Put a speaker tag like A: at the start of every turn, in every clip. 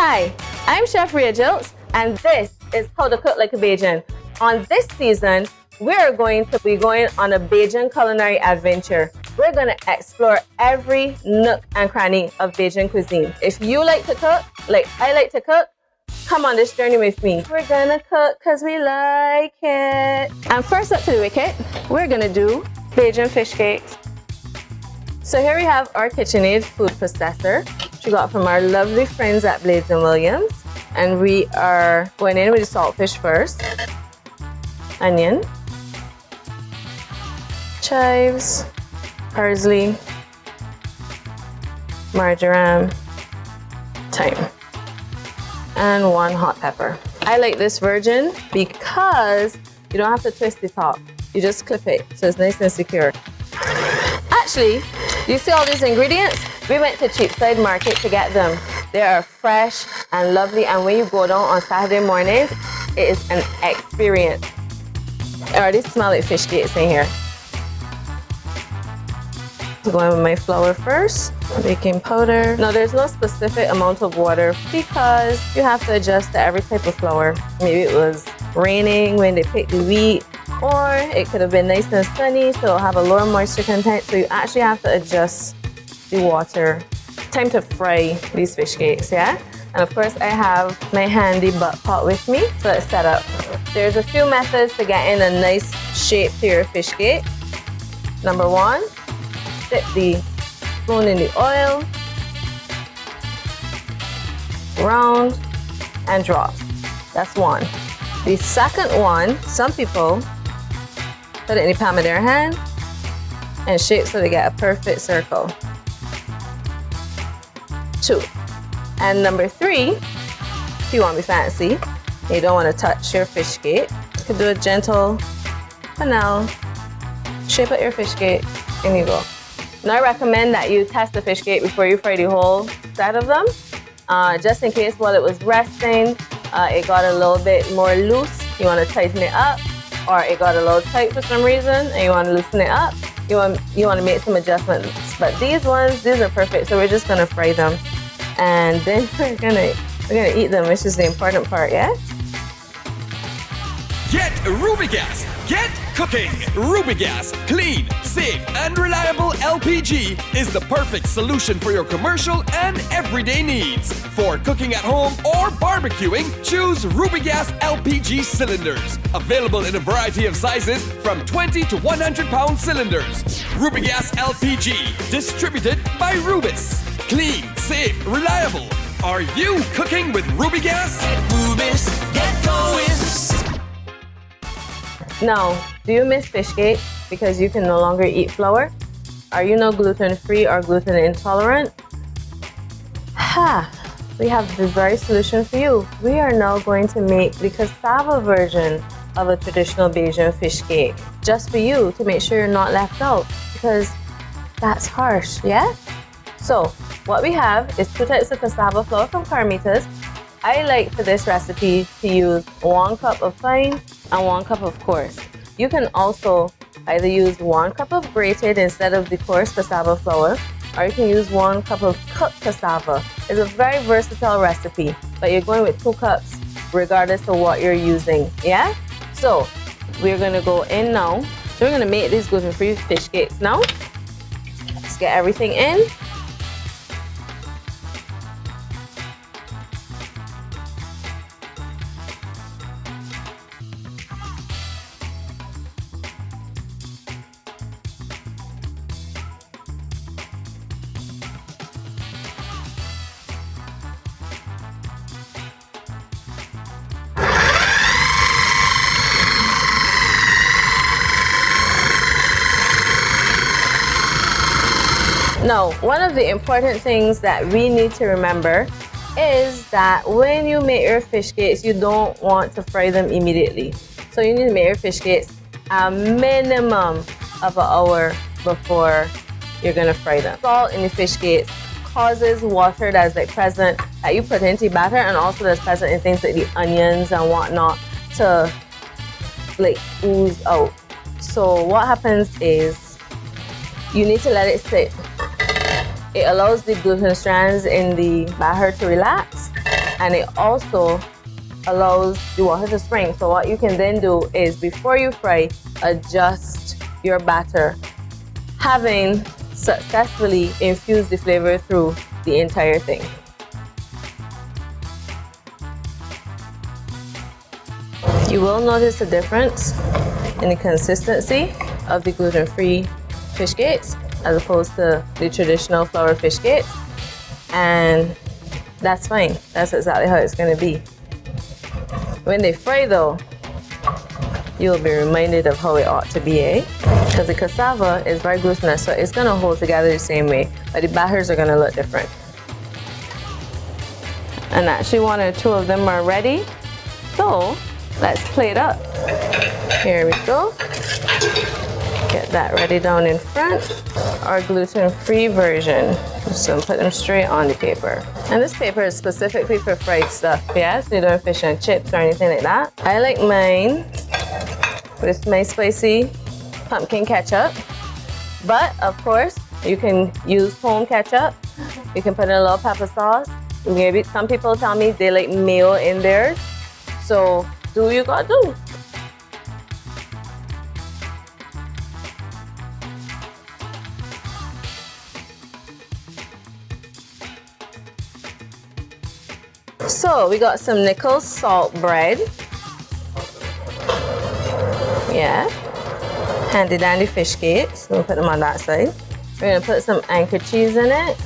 A: Hi, I'm Chef Rhea Jilts, and this is How to Cook Like a Bajan. On this season, we're going to be going on a Bajan culinary adventure. We're going to explore every nook and cranny of Bajan cuisine. If you like to cook, like I like to cook, come on this journey with me. We're gonna cook because we like it. And first up to the wicket, we're gonna do Bajan fish cakes. So here we have our KitchenAid food processor, which we got from our lovely friends at Blitz and Williams. And we are going in with the saltfish first. Onion, chives, parsley, marjoram, thyme, and 1 hot pepper. I like this version because you don't have to twist the top. You just clip it so it's nice and secure. Actually, you see all these ingredients? We went to Cheapside Market to get them. They are fresh and lovely, and when you go down on Saturday mornings, it is an experience. I already smell like fish cakes in here. Going with my flour first, baking powder. Now there's no specific amount of water because you have to adjust to every type of flour. Maybe it was raining when they picked the wheat, or it could have been nice and sunny, so it'll have a lower moisture content, so you actually have to adjust the water. Time to fry these fish cakes, yeah? And of course I have my handy butt pot with me, so let's set up. There's a few methods to getting a nice shape to your fish cake. Number 1, dip the spoon in the oil, round, and drop. That's 1. The second one, some people put it in the palm of their hand and shape so they get a perfect circle. 2. And number 3, if you want to be fancy, you don't want to touch your fish cake, you can do a gentle canal, shape out your fish cake, and you go. Now I recommend that you test the fish cake before you fry the whole set of them, just in case while it was resting, it got a little bit more loose, you want to tighten it up, or it got a little tight for some reason and you want to loosen it up, you want to make some adjustments. But these are perfect, so we're just going to fry them. And then we're gonna eat them, which is the important part, yeah?
B: Get Rubigas! Get cooking! Rubigas, clean, safe, and reliable LPG is the perfect solution for your commercial and everyday needs. For cooking at home or barbecuing, choose Rubigas LPG cylinders. Available in a variety of sizes from 20 to 100 pound cylinders. Rubigas LPG, distributed by Rubis. Clean, safe, reliable. Are you cooking with Rubigas? Get Rubis, get going.
A: Now, do you miss fish cake because you can no longer eat flour? Are you now gluten-free or gluten intolerant? We have the very solution for you. We are now going to make the cassava version of a traditional Bajan fish cake, just for you, to make sure you're not left out, because that's harsh, yeah? So, what we have is 2 types of cassava flour from Carmeta's. I like for this recipe to use 1 cup of fine and 1 cup of coarse. You can also either use 1 cup of grated instead of the coarse cassava flour, or you can use 1 cup of cooked cassava. It's a very versatile recipe, but you're going with 2 cups regardless of what you're using, yeah? So, we're gonna go in now. So we're gonna make these gluten-free fish cakes now. Let's get everything in. Now, one of the important things that we need to remember is that when you make your fish cakes, you don't want to fry them immediately. So you need to make your fish cakes a minimum of 1 hour before you're gonna fry them. Salt in the fish cakes causes water that's like present that you put into the batter, and also that's present in things like the onions and whatnot to like ooze out. So what happens is you need to let it sit. It allows the gluten strands in the batter to relax, and it also allows the water to spring. So what you can then do is, before you fry, adjust your batter, having successfully infused the flavor through the entire thing. You will notice a difference in the consistency of the gluten-free fish cakes as opposed to the traditional flour fish cakes, and that's fine. That's exactly how it's going to be. When they fry though, you'll be reminded of how it ought to be, eh? Because the cassava is very glutinous, so it's going to hold together the same way, but the batters are going to look different. And actually one or two of them are ready, so let's plate up. Here we go. Get that ready down in front. Our gluten-free version. Just gonna put them straight on the paper. And this paper is specifically for fried stuff. Yes, we don't fish and chips or anything like that. I like mine with my spicy pumpkin ketchup. But of course, you can use home ketchup. You can put in a little pepper sauce. Maybe some people tell me they like mayo in theirs. So do what you gotta do. So we got some nickel salt bread. Yeah. Handy dandy fish cakes. We'll put them on that side. We're gonna put some anchor cheese in it.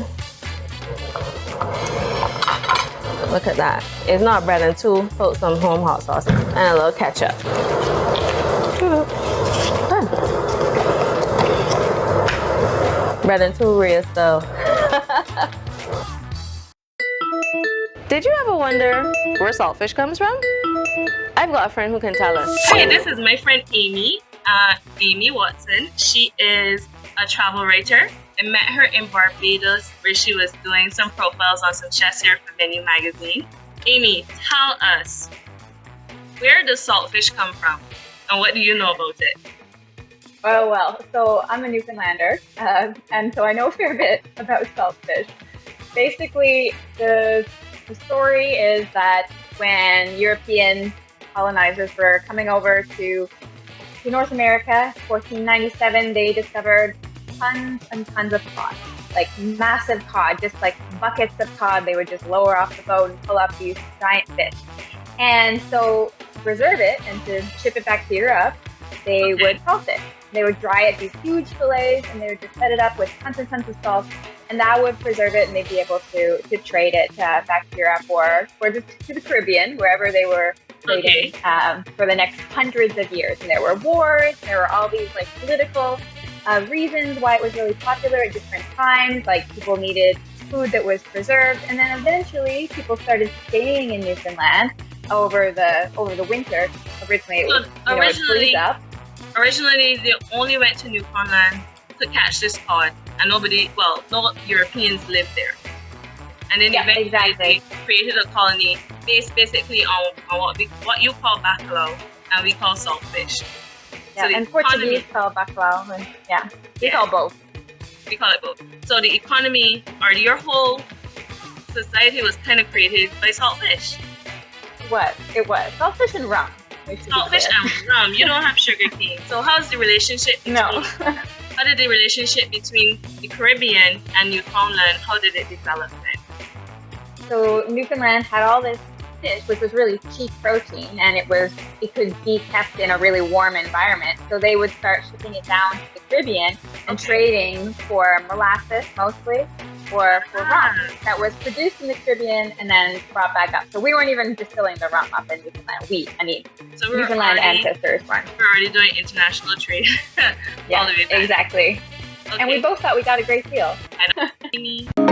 A: Look at that. It's not bread and two. Put some home hot sauce and a little ketchup. Bread and two real style. Did you ever wonder where saltfish comes from? I've got a friend who can tell us.
C: Hi, this is my friend Amy, Amy Watson. She is a travel writer. I met her in Barbados where she was doing some profiles on some chefs here for Menu magazine. Amy, tell us, where does saltfish come from and what do you know about it?
D: Oh, well, so I'm a Newfoundlander, and so I know a fair bit about saltfish. Basically, the story is that when European colonizers were coming over to North America, 1497, they discovered tons and tons of cod, like massive cod, just like buckets of cod. They would just lower off the boat and pull up these giant fish. And so to preserve it and to ship it back to Europe, they would salt it. They would dry it, these huge fillets, and they would just set it up with tons and tons of salt, and that would preserve it, and they'd be able to trade it back to Europe or just to the Caribbean, wherever they were trading for the next hundreds of years. And there were wars, there were all these like political reasons why it was really popular at different times, like people needed food that was preserved, and then eventually people started staying in Newfoundland over the winter. Originally it would freeze up.
C: Originally, they only went to Newfoundland to catch this cod, and no Europeans lived there. And then eventually they created a colony based basically on what you call bacalhau, and we call saltfish.
D: Yeah,
C: so
D: and Portuguese call bacalhau, and we call both.
C: We call it both. So the economy, or your whole society, was kind of created by saltfish.
D: It was saltfish and rum.
C: Saltfish and rum. You don't have sugar cane. So how's the relationship between, how did the relationship between the Caribbean and Newfoundland, how did it develop then?
D: So Newfoundland had all this fish, which was really cheap protein, and it could be kept in a really warm environment. So they would start shipping it down to the Caribbean and trading for molasses mostly, or for rum that was produced in the Caribbean and then brought back up. So we weren't even distilling the rum up in Newfoundland.
C: So
D: Newfoundland ancestors weren't.
C: We're already doing international trade.
D: Yeah,
C: all the way back.
D: Exactly.
C: Okay.
D: And we both thought we got a great deal.
C: I know.